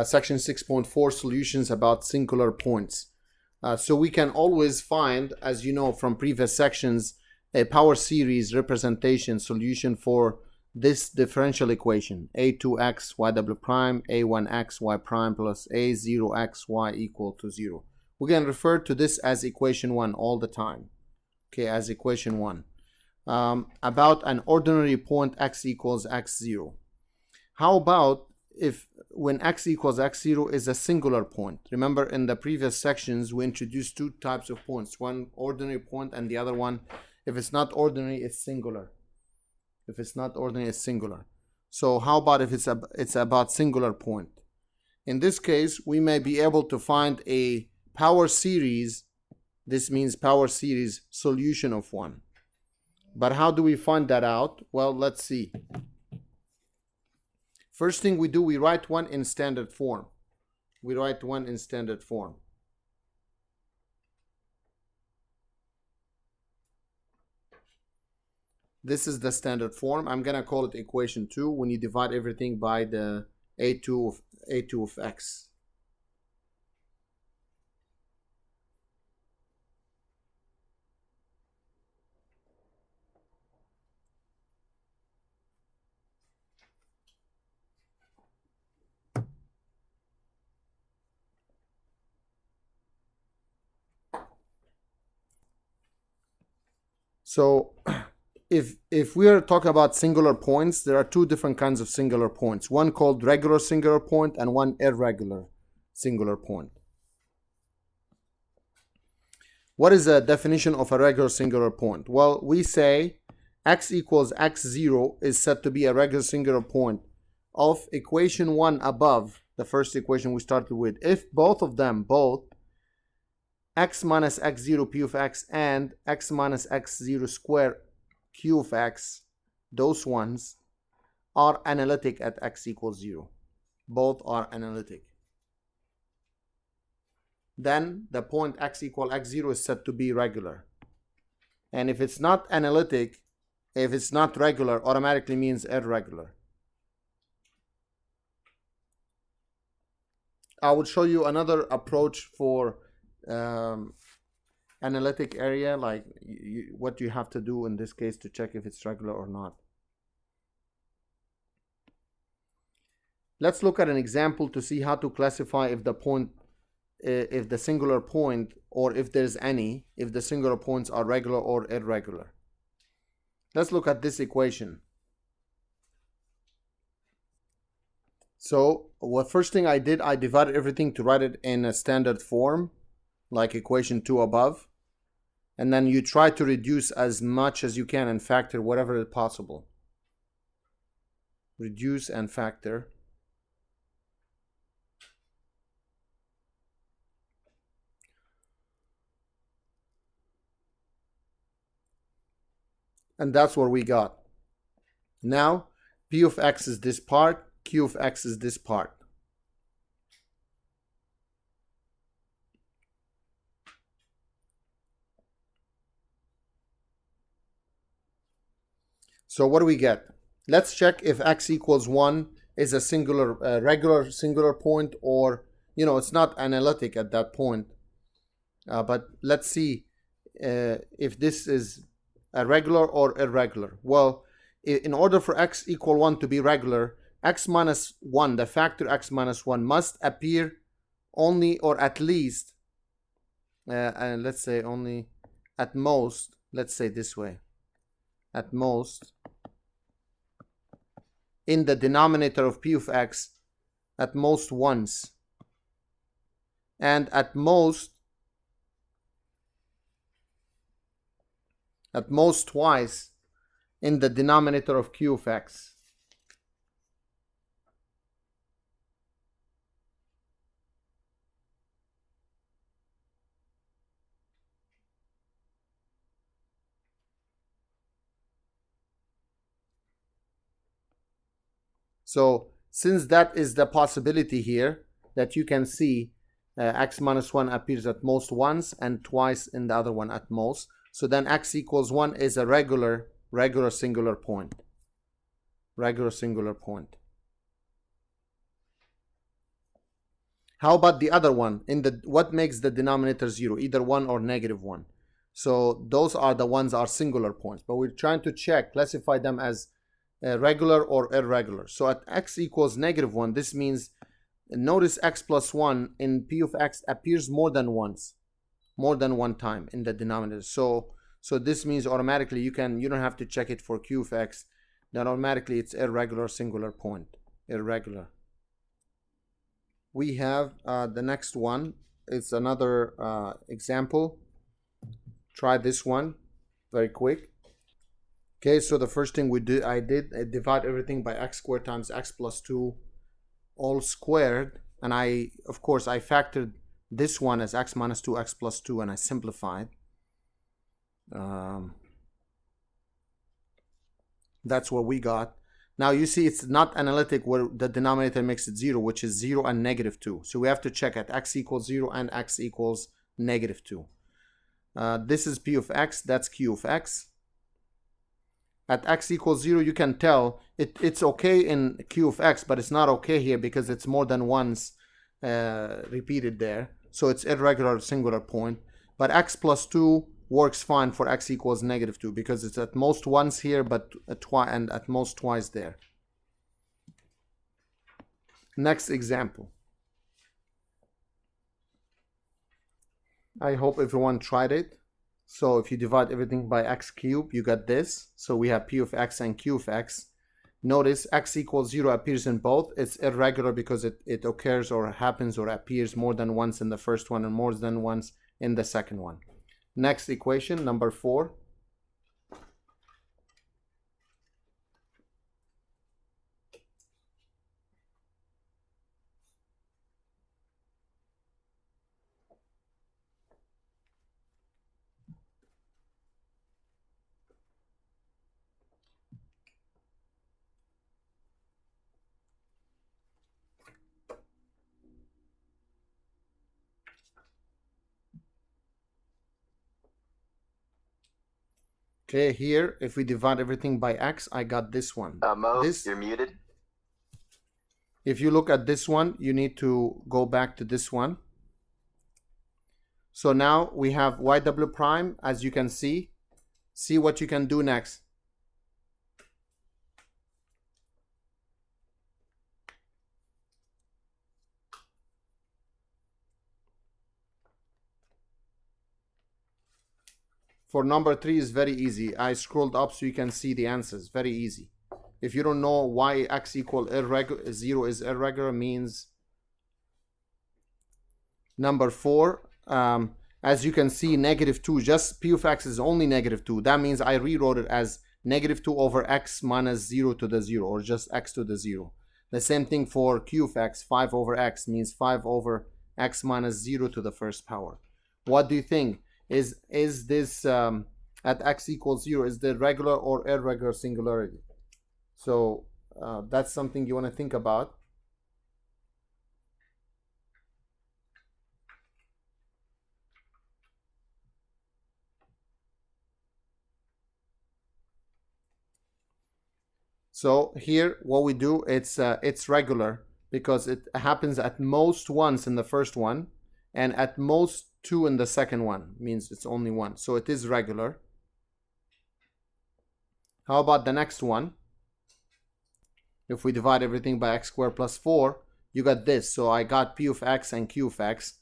section 6.4 solutions about singular points. So we can always find, as you know from previous sections, a power series representation solution for this differential equation: a2x y double prime a1x y prime plus a0x y equal to 0. We can refer to this as equation 1 all the time, okay, as equation 1, about an ordinary point x equals x0. How about if when x equals x0 is a singular point? Remember in the previous sections we introduced two types of points, one ordinary point and the other one, if it's not ordinary, it's singular. If it's not ordinary, it's singular. So how about if it's about singular point? In this case, we may be able to find a power series. This means power series solution of 1. But how do we find that out? Well, let's see. First thing we do, we write 1 in standard form. We write 1 in standard form. This is the standard form. I'm going to call it equation 2 when you divide everything by the a2 of x. So if we are talking about singular points, there are two different kinds of singular points. One called regular singular point and one irregular singular point. What is the definition of a regular singular point? Well, we say x equals x0 is said to be a regular singular point of equation 1 above, the first equation we started with, if both of them, both x minus x0 p of x and x minus x0 square q of x, those ones are analytic at x equals 0. Both are analytic. Then the point x equal x0 is said to be regular. And if it's not analytic, if it's not regular, automatically means irregular. I will show you another approach for analytic area, like what you have to do in this case to check if it's regular or not. Let's look at an example to see how to classify if the point, if the singular point, or if there's any, if the singular points are regular or irregular. Let's look at this equation. So first thing I did, I divided everything to write it in a standard form, like equation 2 above, and then you try to reduce as much as you can and factor whatever is possible. Reduce and factor. And that's what we got. Now p of x is this part, q of x is this part. So what do we get? Let's check if x equals 1 is a singular, regular singular point, or, you know, it's not analytic at that point. But let's see if this is a regular or irregular. Well, in order for x equal 1 to be regular, x minus 1, the factor x minus 1, must appear only or at least, and let's say only, at most, let's say this way, at most, in the denominator of p of x, at most once, and at most twice in the denominator of q of x. So since that is the possibility here, that you can see x minus 1 appears at most once and twice in the other one at most. So then x equals 1 is a regular singular point. Regular singular point. How about the other one? What makes the denominator 0? Either 1 or -1. So those are the ones are singular points. But we're trying to classify them as regular or irregular. So at x equals -1, this means, notice x plus 1 in p of x appears more than once, more than one time in the denominator. So this means automatically you don't have to check it for q of x. Then automatically it's irregular singular point. Irregular. We have the next one. It's another example. Try this one very quick. Okay, so the first thing I divide everything by x squared times x plus 2 all squared, and of course I factored this one as x minus 2 x plus 2, and I simplified. That's what we got. Now you see it's not analytic where the denominator makes it 0, which is 0 and -2. So we have to check at x equals 0 and x equals -2. This is p of x, that's q of x. At x equals 0, you can tell it's okay in q of x, but it's not okay here because it's more than once repeated there. So it's irregular singular point. But x plus 2 works fine for x equals -2 because it's at most once here, but at most twice there. Next example. I hope everyone tried it. So if you divide everything by x cubed, you got this. So we have p of x and q of x. Notice x equals 0 appears in both. It's irregular because it occurs or happens or appears more than once in the first one and more than once in the second one. Next equation, number 4. Okay, here, if we divide everything by x, I got this one. Mo, you're muted. If you look at this one, you need to go back to this one. So now we have yw prime, as you can see. See what you can do next. For number 3 is very easy. I scrolled up so you can see the answers. Very easy. If you don't know why x equal 0 is irregular, means number 4. As you can see, -2, just p of x is only -2. That means I rewrote it as -2 over x minus 0 to the 0, or just x to the 0. The same thing for q of x, 5 over x means 5 over x minus 0 to the first power. What do you think? Is this at x equals 0, is the regular or irregular singularity? So that's something you want to think about. So here what we do, it's regular because it happens at most once in the first one and at most 2 in the second one, means it's only 1. So it is regular. How about the next one? If we divide everything by x squared plus 4, you got this. So I got p of x and q of x.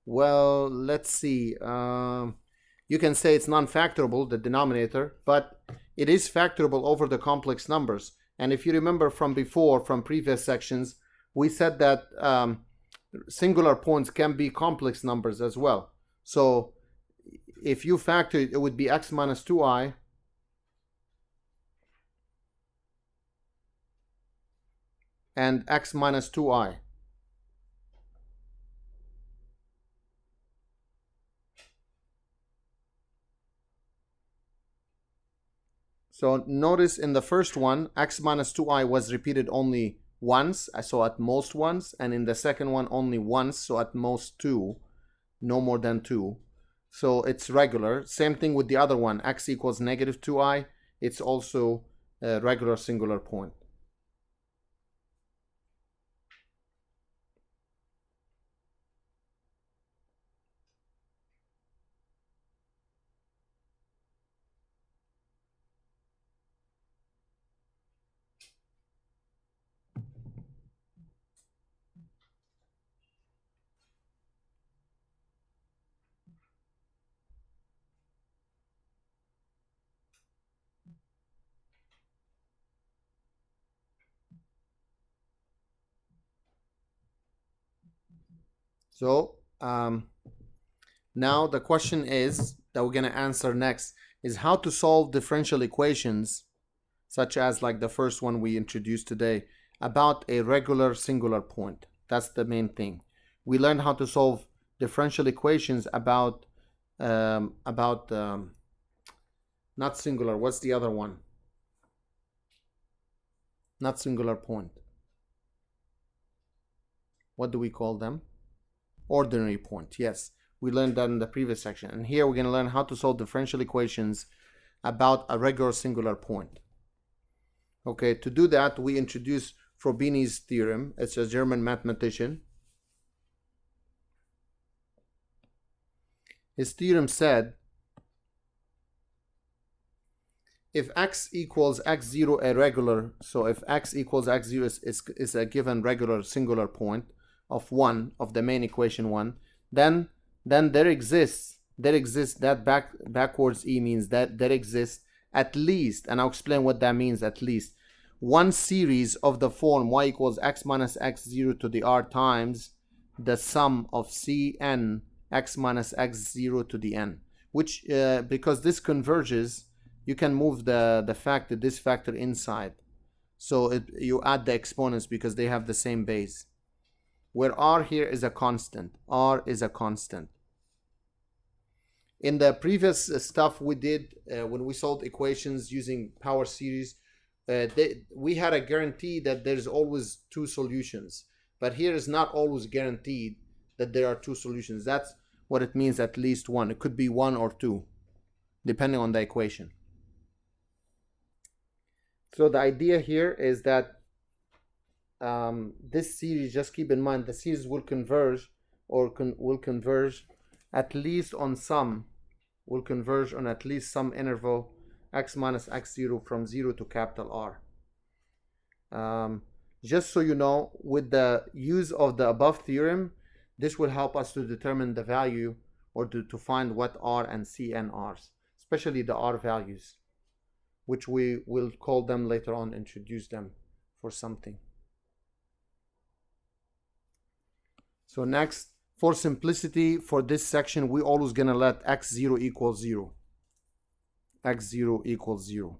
Well, let's see. You can say it's non-factorable, the denominator, but it is factorable over the complex numbers. And if you remember from before, from previous sections, we said that singular points can be complex numbers as well. So if you factor it, it would be x minus 2i and x minus 2i. So notice in the first one, x minus 2i was repeated only once, so at most once, and in the second one only once, so at most 2, no more than 2. So it's regular. Same thing with the other one, x equals -2i, it's also a regular singular point. So now the question is that we're going to answer next is how to solve differential equations, such as like the first one we introduced today, about a regular singular point. That's the main thing. We learned how to solve differential equations about not singular. What's the other one? Not singular point. What do we call them? Ordinary point. Yes, we learned that in the previous section. And here we're going to learn how to solve differential equations about a regular singular point. Okay, to do that, we introduce Frobini's theorem. It's a German mathematician. His theorem said, if x equals x0 a regular, so if x equals x0 is a given regular singular point of 1, of the main equation 1, then there exists that backwards e means that there exists at least, and I'll explain what that means, at least one series of the form y equals x minus x0 to the r times the sum of cn x minus x0 to the n, which because this converges, you can move this factor inside, so you add the exponents because they have the same base, where r here is a constant. R is a constant. In the previous stuff we did, when we solved equations using power series, we had a guarantee that there's always two solutions, but here is not always guaranteed that there are two solutions. That's what it means, at least one. It could be one or two, depending on the equation. So the idea here is that this series, just keep in mind, the series will converge, or will converge at least on some, will converge on at least some interval x minus x0 from 0 to capital R. Just so you know, with the use of the above theorem, this will help us to determine the value, or to find what R and Cn are, especially the R values, which we will call them later on, introduce them for something. So next, for simplicity, for this section, we're always going to let x0 equal 0. x0 equals 0,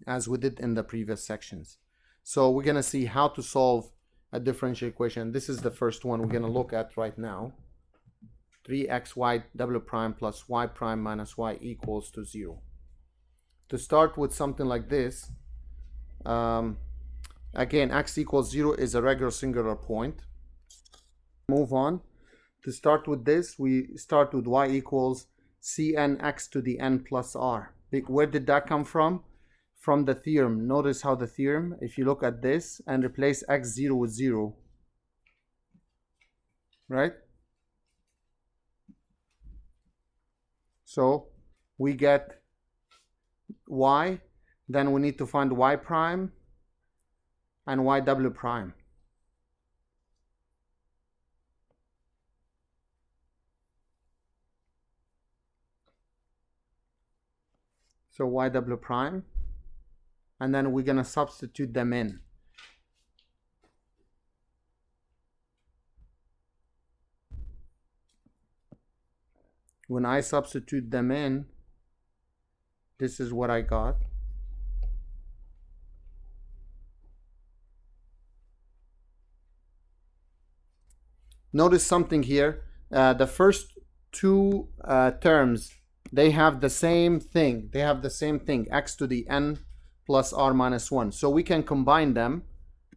as we did in the previous sections. So we're going to see how to solve a differential equation. This is the first one we're going to look at right now. 3xy double prime plus y prime minus y equals to 0. To start with something like this, again, x equals 0 is a regular singular point. Move on. To start with this, we start with y equals cn x to the n plus r. Where did that come from? From the theorem. Notice how the theorem, if you look at this and replace x0 with 0, right? So we get y, then we need to find y prime and y double prime. So y double prime, and then we're going to substitute them in. When I substitute them in, this is what I got. Notice something here. The first two terms, they have the same thing. They have the same thing, x to the n plus r minus 1. So we can combine them.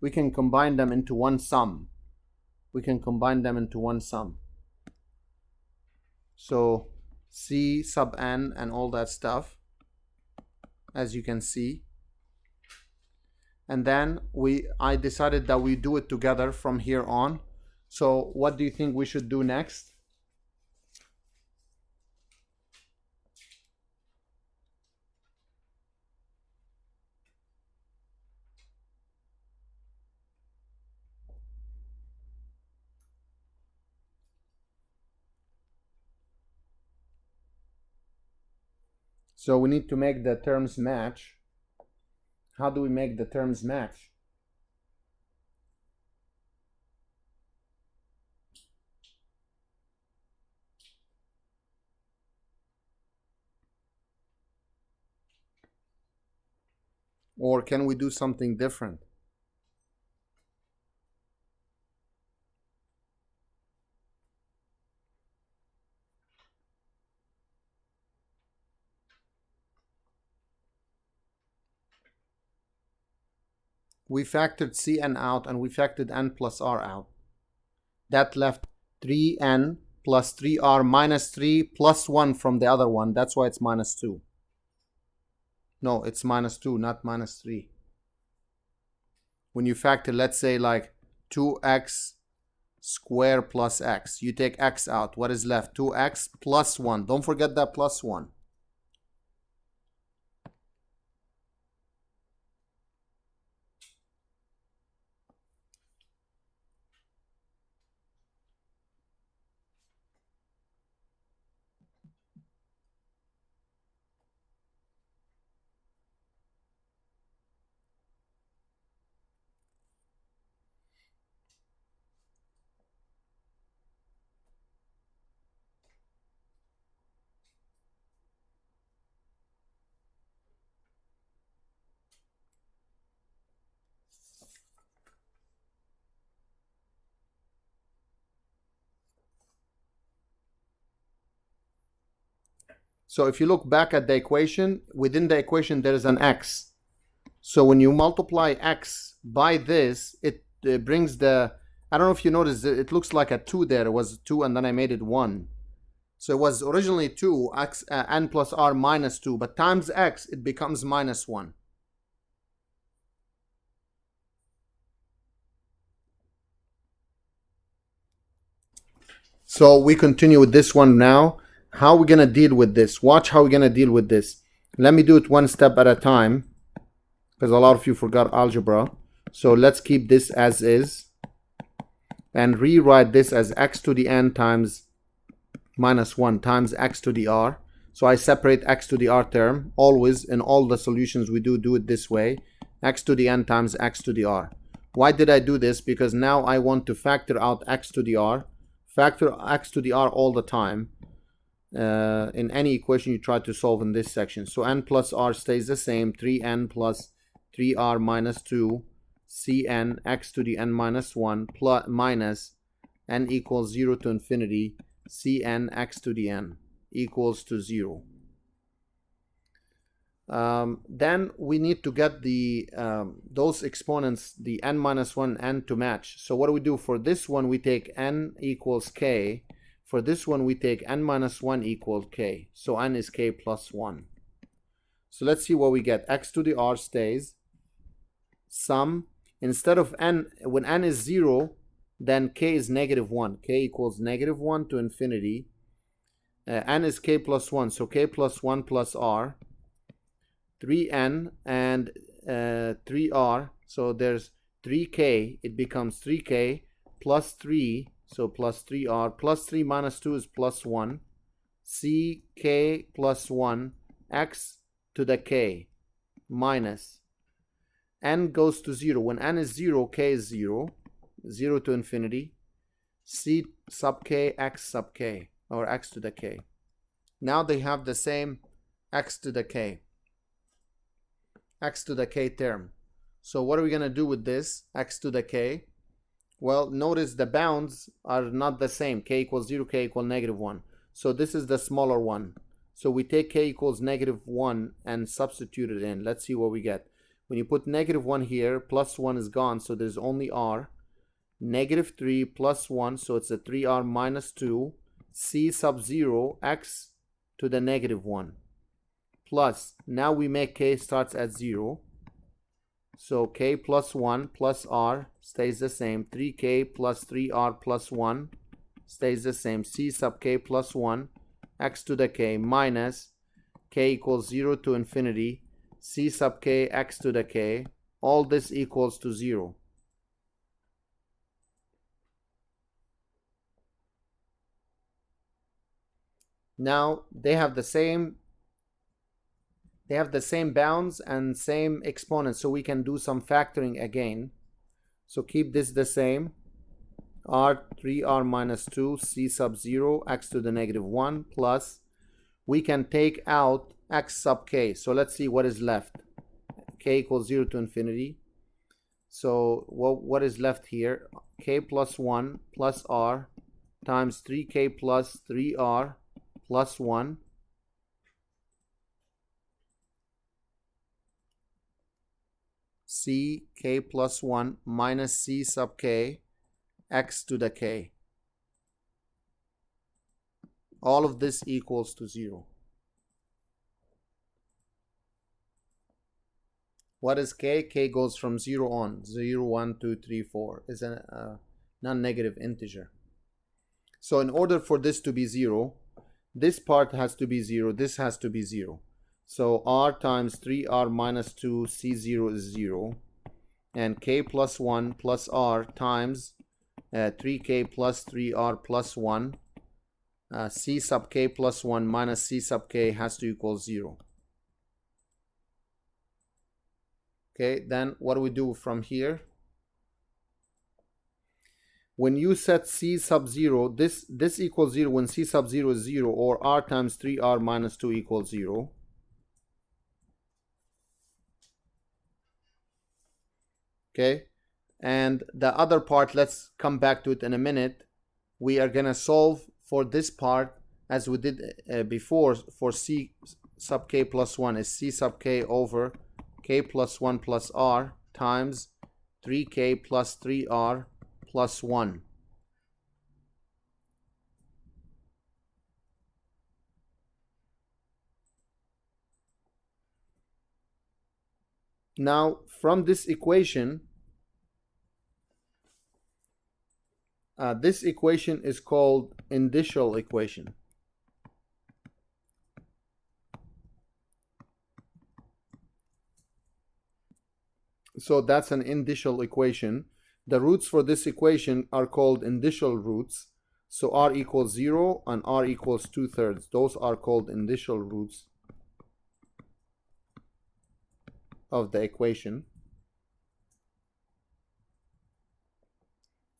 We can combine them into one sum. We can combine them into one sum. So c sub n and all that stuff, as you can see. And then I decided that we do it together from here on. So what do you think we should do next? So we need to make the terms match. How do we make the terms match? Or can we do something different? We factored Cn out and we factored n plus r out. That left 3n plus 3r minus 3 plus 1 from the other one. That's why it's minus 2. No, it's minus 2, not minus 3. When you factor, let's say like 2x squared plus x. You take x out. What is left? 2x plus 1. Don't forget that plus 1. So if you look back at the equation, within the equation there is an x. So when you multiply x by this, it brings the, I don't know if you noticed, it looks like a 2 there. It was 2 and then I made it 1. So it was originally 2, x, n plus r minus 2, but times x, it becomes minus 1. So we continue with this one now. How are we going to deal with this? Watch how we're going to deal with this. Let me do it one step at a time, because a lot of you forgot algebra. So let's keep this as is and rewrite this as x to the n times minus 1 times x to the r. So I separate x to the r term. Always in all the solutions we do it this way. X to the n times x to the r. Why did I do this? Because now I want to factor out x to the r. Factor x to the r all the time. In any equation you try to solve in this section. So n plus r stays the same. 3n plus 3r minus 2 cn x to the n minus 1 plus minus n equals 0 to infinity cn x to the n equals to 0. Then we need to get the those exponents, the n minus 1 n, to match. So what do we do? For this one we take n equals k. For this one we take n minus 1 equals k. So n is k plus 1. So let's see what we get. X to the r stays. Sum. Instead of n, when n is 0, then k is negative 1. K equals negative 1 to infinity. N is k plus 1. So k plus 1 plus r. 3n and 3r. So there's 3k. It becomes 3k plus 3. So plus 3r. Plus 3 minus 2 is plus 1. ck plus 1 x to the k minus n goes to 0. When n is 0, k is 0. 0 to infinity. C sub k x sub k, or x to the k. Now they have the same x to the k. X to the k term. So what are we going to do with this x to the k? Well, notice the bounds are not the same. K equals 0, k equals negative 1. So this is the smaller one. So we take k equals negative 1 and substitute it in. Let's see what we get. When you put negative 1 here, plus 1 is gone, so there's only r. Negative 3 plus 1, so it's a 3r minus 2. C sub 0, x to the negative 1. Plus, now we make k starts at 0. So k plus 1 plus r stays the same. 3k plus 3r plus 1 stays the same. C sub k plus 1 x to the k minus k equals 0 to infinity. C sub k x to the k. All this equals to 0. Now they have the same bounds and same exponents, so we can do some factoring again. So keep this the same. R 3r minus 2 c sub 0 x to the negative 1 plus we can take out x sub k. So let's see what is left. k equals 0 to infinity. So what is left here? K plus 1 plus r times 3k plus 3r plus 1 c k plus 1 minus c sub k x to the k. All of this equals to 0. What is k? K goes from 0 on. 0, 1, 2, 3, 4 is a non-negative integer. So in order for this to be 0, this part has to be 0, this has to be 0. So r times 3r minus 2 c0 is 0. And k plus 1 plus r times 3k plus 3r plus 1 c sub k plus 1 minus c sub k has to equal 0. Okay, then what do we do from here? When you set c sub 0, this equals 0 when c sub 0 is 0, or r times 3r minus 2 equals 0. Okay, and the other part, let's come back to it in a minute. We are going to solve for this part as we did before. For c sub k plus 1 is c sub k over k plus 1 plus r times 3k plus 3r plus 1. Now, from this equation, this equation is called indicial equation. So that's an indicial equation. The roots for this equation are called indicial roots. So r equals 0 and r equals 2/3. Those are called indicial roots of the equation.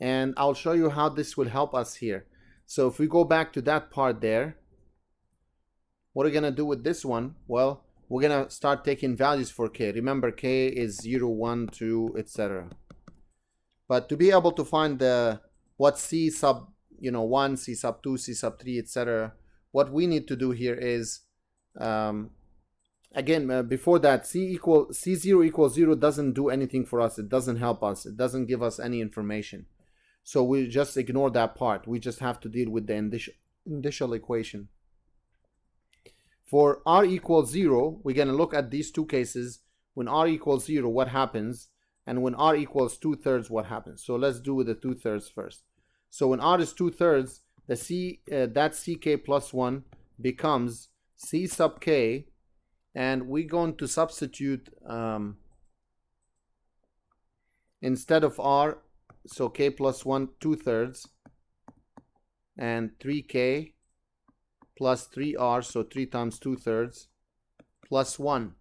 And I'll show you how this will help us here. So if we go back to that part there, what are we going to do with this one? Well, we're going to start taking values for k. Remember, k is 0, 1, 2, etc. But to be able to find what c sub 1, c sub 2, c sub 3, etc., what we need to do here is, again, before that, c0 equals 0 doesn't do anything for us. It doesn't help us. It doesn't give us any information. So we just ignore that part. We just have to deal with the indicial equation. For r equals 0, we're going to look at these two cases. When r equals 0, what happens? And when r equals 2/3, what happens? So let's do with the 2/3 first. So when r is 2/3, that ck plus 1 becomes c sub k, and we're going to substitute instead of r, so k plus 1 2/3, and 3k plus 3r, so 3 times 2/3, plus 1.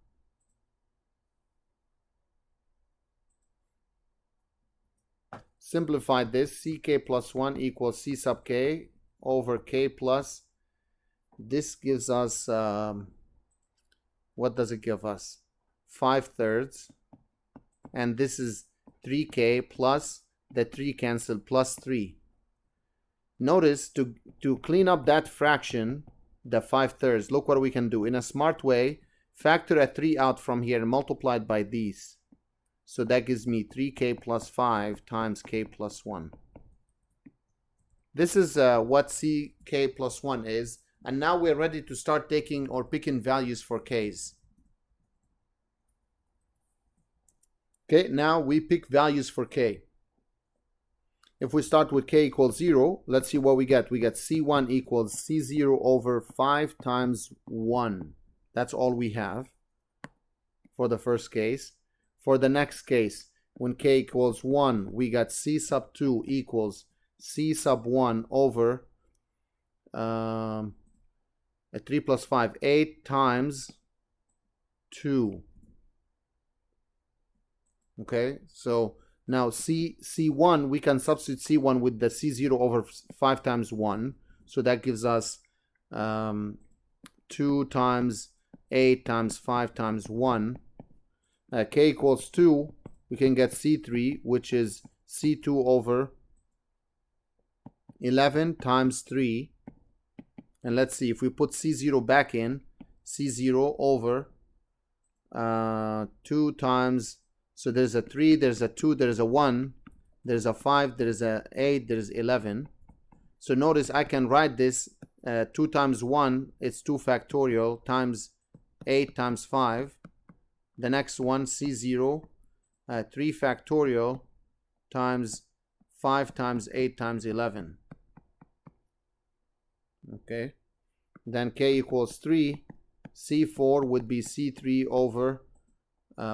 Simplify this. ck plus 1 equals c sub k over k plus, this gives us, what does it give us? 5/3. And this is 3k plus, the 3 cancel, plus 3. Notice to clean up that fraction, the 5/3, look what we can do. In a smart way, factor a 3 out from here and multiply it by these. So that gives me 3k plus 5 times k plus 1. This is what ck plus 1 is. And now we're ready to start taking or picking values for k's. Okay, now we pick values for k. If we start with k equals 0, let's see what we get. We get c1 equals c0 over 5 times 1. That's all we have for the first case. For the next case, when k equals 1, we got c sub 2 equals c sub 1 over 3 plus 5, 8 times 2. Okay, so now c1, we can substitute c1 with the c0 over 5 times 1. So that gives us 2 times 8 times 5 times 1. k equals 2, we can get C3, which is C2 over 11 times 3. And let's see, if we put C0 back in, C0 over 2 times, so there's a 3, there's a 2, there's a 1, there's a 5, there's a 8, there's 11. So notice I can write this 2 times 1, it's 2 factorial, times 8 times 5. The next one, C0, 3 factorial times 5 times 8 times 11. Okay, then k equals 3. C4 would be C3 over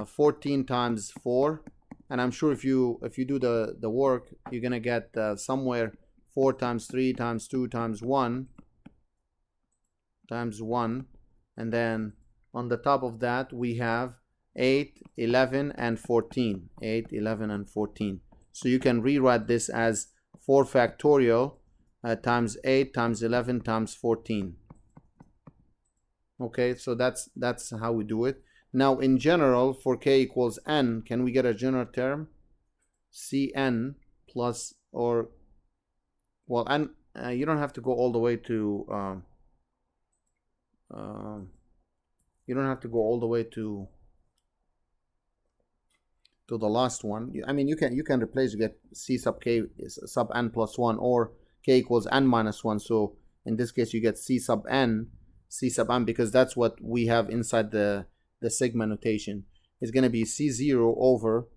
14 times 4, and I'm sure if you do the work, you're gonna get somewhere 4 times 3 times 2 times 1 times 1, and then on the top of that we have 8, 11, and 14. 8, 11, and 14. So you can rewrite this as 4 factorial times 8 times 11 times 14. Okay, so that's how we do it. Now in general, for k equals n, can we get a general term? Cn plus, or, well, n, you don't have to go all the way to you don't have to go all the way to the last one. I mean, you can replace, you get c sub k sub n plus 1, or k equals n minus 1. So in this case you get c sub n, because that's what we have inside the sigma notation. Is going to be c0 over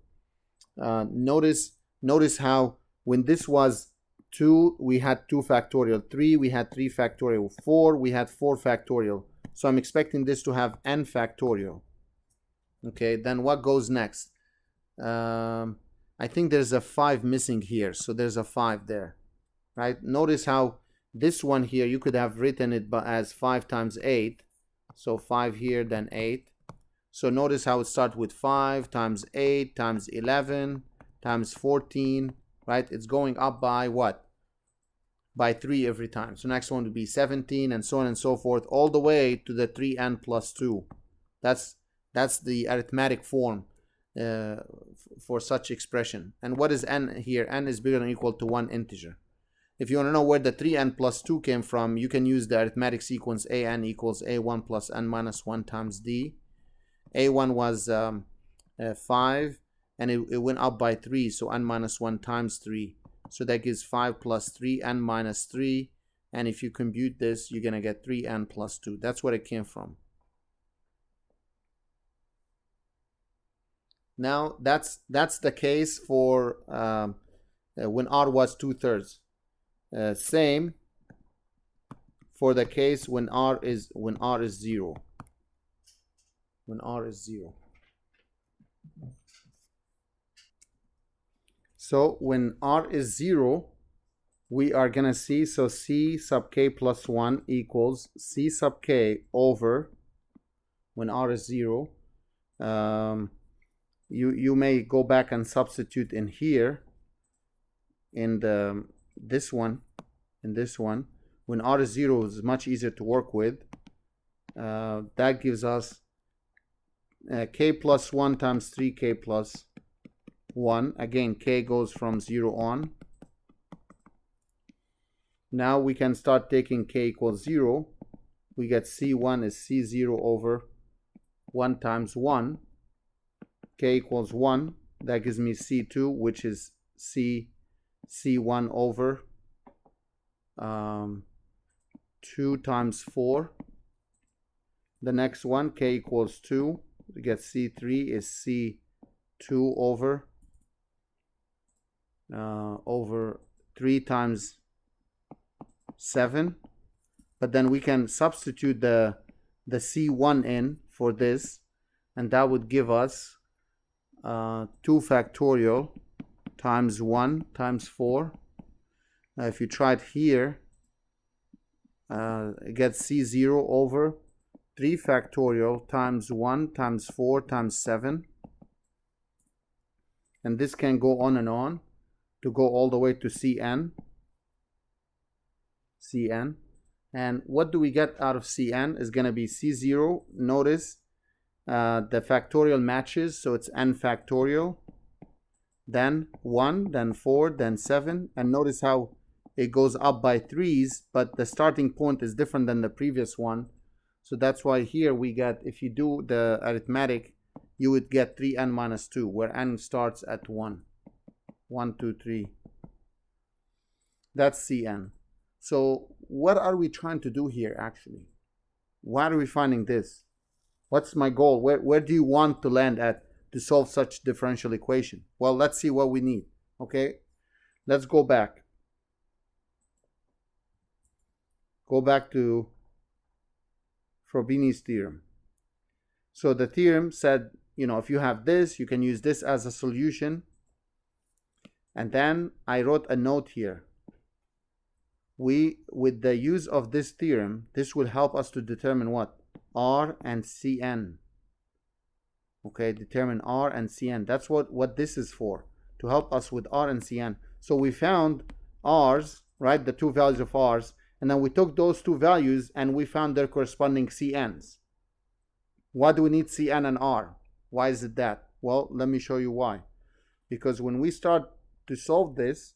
notice how when this was 2 we had 2 factorial, 3 we had 3 factorial, 4 we had 4 factorial. So I'm expecting this to have n factorial. Okay, then what goes next? I think there's a 5 missing here, so there's a 5 there, right? Notice how this one here, you could have written it as 5 times 8, so 5 here, then 8. So notice how it starts with 5 times 8 times 11 times 14, right? It's going up by what? By 3 every time. So next one would be 17, and so on and so forth, all the way to the 3n plus 2. That's the arithmetic form for such expression. And what is n here? N is bigger than or equal to 1 integer. If you want to know where the 3n plus 2 came from, you can use the arithmetic sequence an equals a1 plus n minus 1 times d. a1 was 5, and it went up by 3, so n minus 1 times 3. So that gives 5 plus 3, n minus 3. And if you compute this, you're going to get 3n plus 2. That's where it came from. Now, that's the case for when r was 2/3. Same for the case when r is 0. When r is 0. So when r is 0, we are gonna see, so c sub k plus 1 equals c sub k over, when r is 0, you may go back and substitute in here in this one, when r is 0 is much easier to work with. That gives us k plus 1 times 3k plus 1. Again, k goes from 0 on. Now we can start taking k equals 0. We get c1 is c0 over 1 times 1. K equals 1. That gives me c2, which is c1 over 2 times 4. The next one, k equals 2. We get c3 is c2 over 3 times 7. But then we can substitute the c1 in for this, and that would give us 2 factorial times 1 times 4. Now if you try it here, it gets c0 over 3 factorial times 1 times 4 times 7. And this can go on and on to go all the way to cn. And what do we get out of cn is going to be c0. Notice the factorial matches, so it's n factorial, then 1, then 4, then 7, and notice how it goes up by 3's, but the starting point is different than the previous one. So that's why here we get, if you do the arithmetic, you would get 3n minus 2, where n starts at 1. 1, 2, 3. That's Cn. So what are we trying to do here actually? Why are we finding this? What's my goal? Where do you want to land at to solve such differential equation? Well, let's see what we need. Okay, let's go back. Go back to Frobini's theorem. So the theorem said, you know, if you have this, you can use this as a solution. And then I wrote a note here. With the use of this theorem, this will help us to determine what? R and Cn. Okay, determine R and Cn. That's what this is for, to help us with R and Cn. So we found R's, right, the two values of R's, and then we took those two values and we found their corresponding Cn's. Why do we need Cn and R? Why is it that? Well, let me show you why. Because when we start to solve this,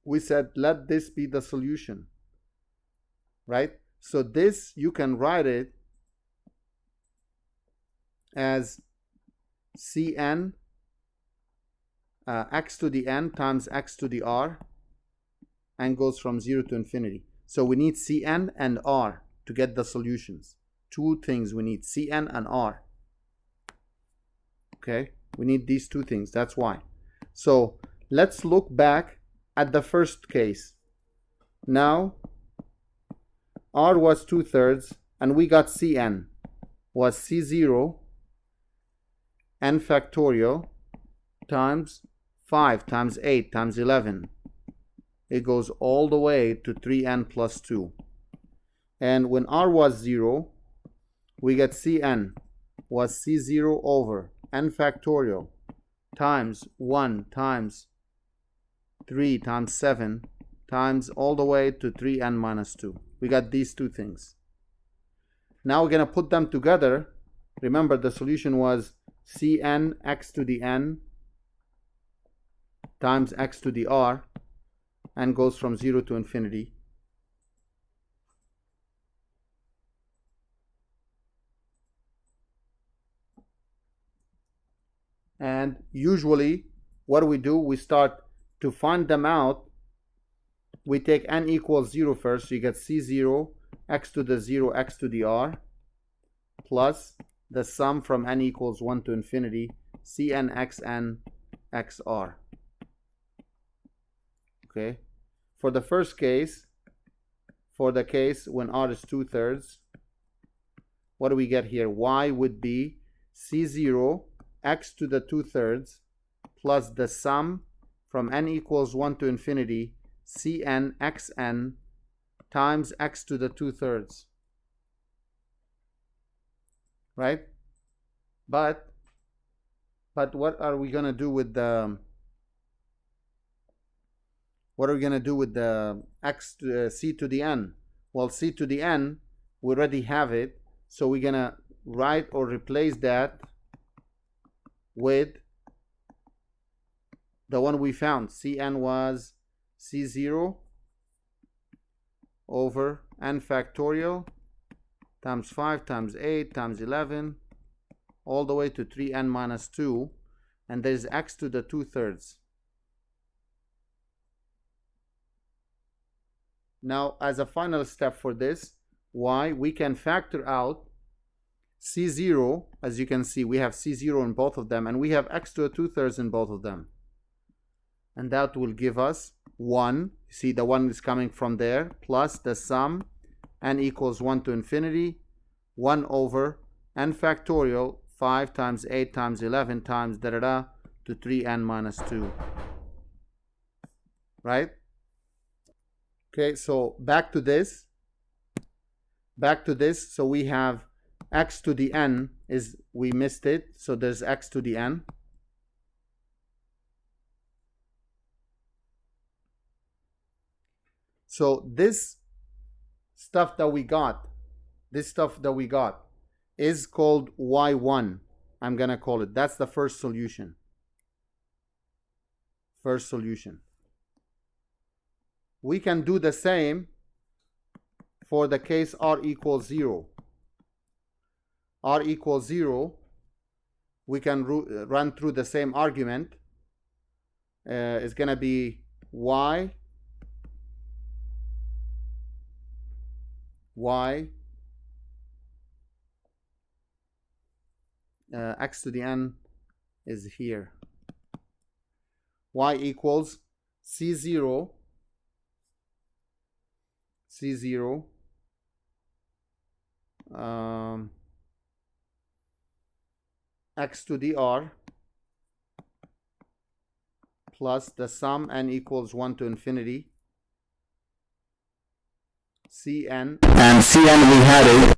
we said, let this be the solution, right? So this, you can write it as Cn x to the n times x to the r, and goes from 0 to infinity. So we need Cn and r to get the solutions. Two things we need, Cn and r. Okay, we need these two things, that's why. So let's look back at the first case. Now r was 2/3 and we got Cn was C0 n factorial times 5 times 8 times 11. It goes all the way to 3n plus 2. And when r was 0, we get Cn was C0 over n factorial times 1 times 3 times 7 times all the way to 3n minus 2. We got these two things. Now we're going to put them together. Remember, the solution was Cn x to the n times x to the r, and goes from 0 to infinity. And usually what do? We start to find them out. We take n equals 0 first, so you get C0 x to the 0 x to the r plus the sum from n equals 1 to infinity Cn xn xr. Okay, for the first case, for the case when r is 2/3, what do we get here? Y would be C0 x to the 2/3 plus the sum from n equals 1 to infinity Cn xn times x to the 2/3. Right? But what are we going to do with the x to c to the n? Well, c to the n, we already have it, so we're going to write or replace that with the one we found. Cn was C0 over n factorial times 5 times 8 times 11 all the way to 3n minus 2, and there's x to the 2/3. Now, as a final step for this, we can factor out C0. As you can see, we have C0 in both of them, and we have x to the 2/3 in both of them. And that will give us 1. See, the 1 is coming from there, plus the sum, n equals 1 to infinity, 1 over n factorial, 5 times 8 times 11 times to 3n minus 2. Right? Okay, so back to this. So we have x to the n is, we missed it, so there's x to the n. So this stuff that we got, is called y1. I'm gonna call it. That's the first solution. First solution. We can do the same for the case r equals 0. R equals 0, we can run through the same argument. It's gonna be y x to the n is here. Y equals C0 x to the r plus the sum n equals 1 to infinity Cn, and Cn we had it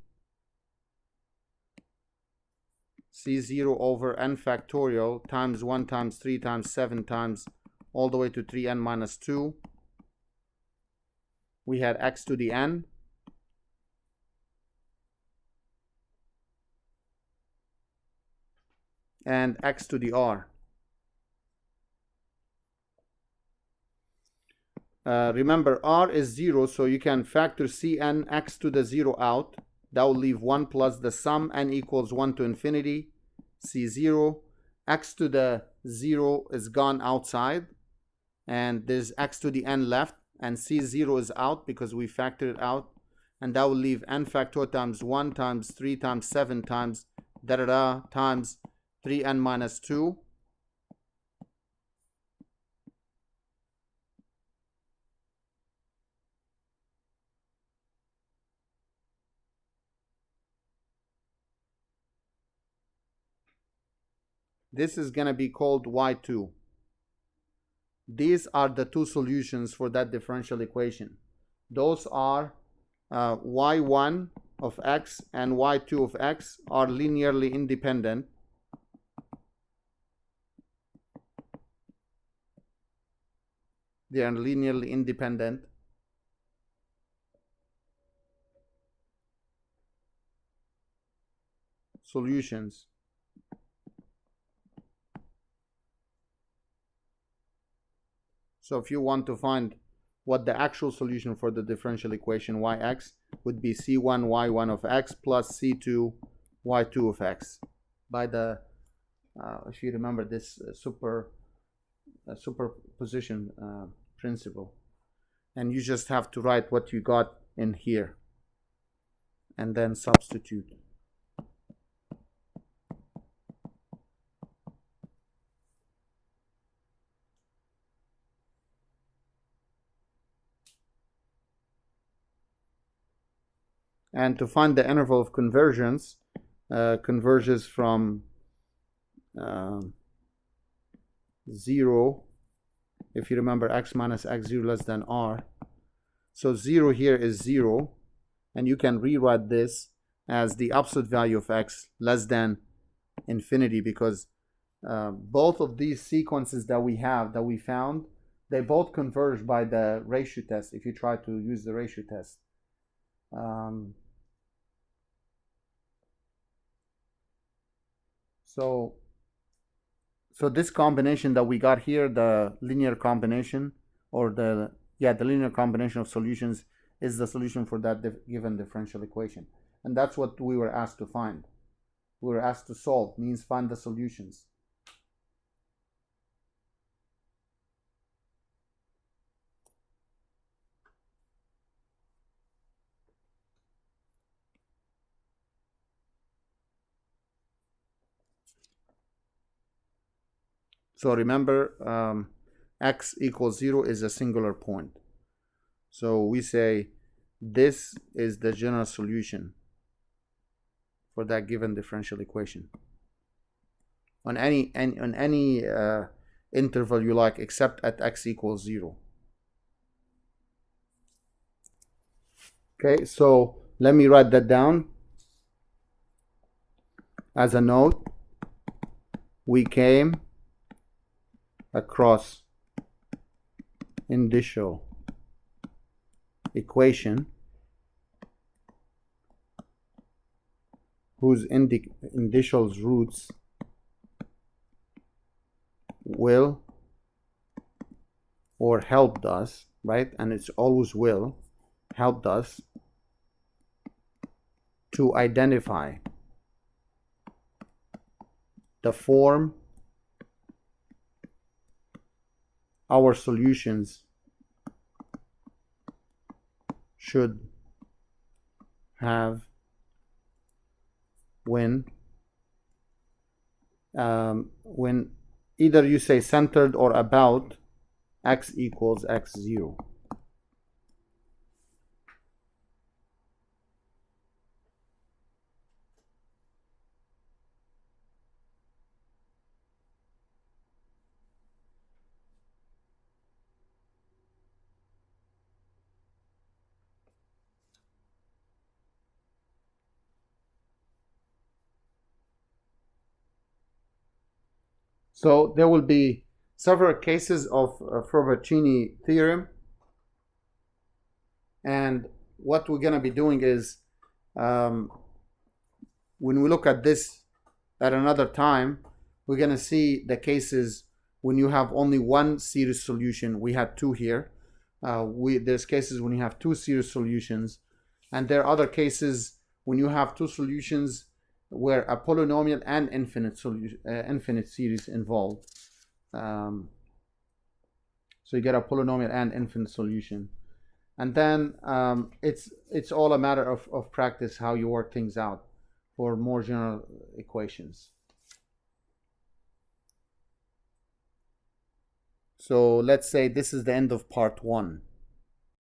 C0 over n factorial times 1 times 3 times 7 times all the way to 3n minus 2. We had x to the n and x to the r. Remember, r is 0, so you can factor Cn x to the 0 out. That will leave 1 plus the sum n equals 1 to infinity C0. X to the 0 is gone outside, and there's x to the n left, and C0 is out because we factored it out, and that will leave n factorial times 1 times 3 times 7 times times 3n minus 2. This is going to be called y2. These are the two solutions for that differential equation. Those are y1 of x and y2 of x are linearly independent. They are linearly independent. Solutions. So if you want to find what the actual solution for the differential equation yx would be c1 y1 of x plus c2 y2 of x. By the, if you remember this superposition principle. And you just have to write what you got in here and then substitute. And to find the interval of convergence, converges from 0, if you remember x minus x0 less than r. So 0 here is 0, and you can rewrite this as the absolute value of x less than infinity, because both of these sequences that we found, they both converge by the ratio test if you try to use the ratio test. So this combination that we got here, the linear combination, or the linear combination of solutions, is the solution for that given differential equation. And that's what we were asked to find. We were asked to solve, means find the solutions. So remember, x equals 0 is a singular point. So we say this is the general solution for that given differential equation on any interval you like, except at x equals 0. Okay, so let me write that down as a note. We came across indicial equation whose initials roots will or helped us, right? And it's always will, helped us to identify the form our solutions should have when either you say centered or about x equals x0. So there will be several cases of Frobini theorem, and what we're going to be doing is when we look at this at another time, we're going to see the cases when you have only one series solution. We had two here. There's cases when you have two series solutions, and there are other cases when you have two solutions where a polynomial and infinite series involved. So you get a polynomial and infinite solution, and then it's all a matter of practice how you work things out for more general equations. So let's say this is the end of part 1.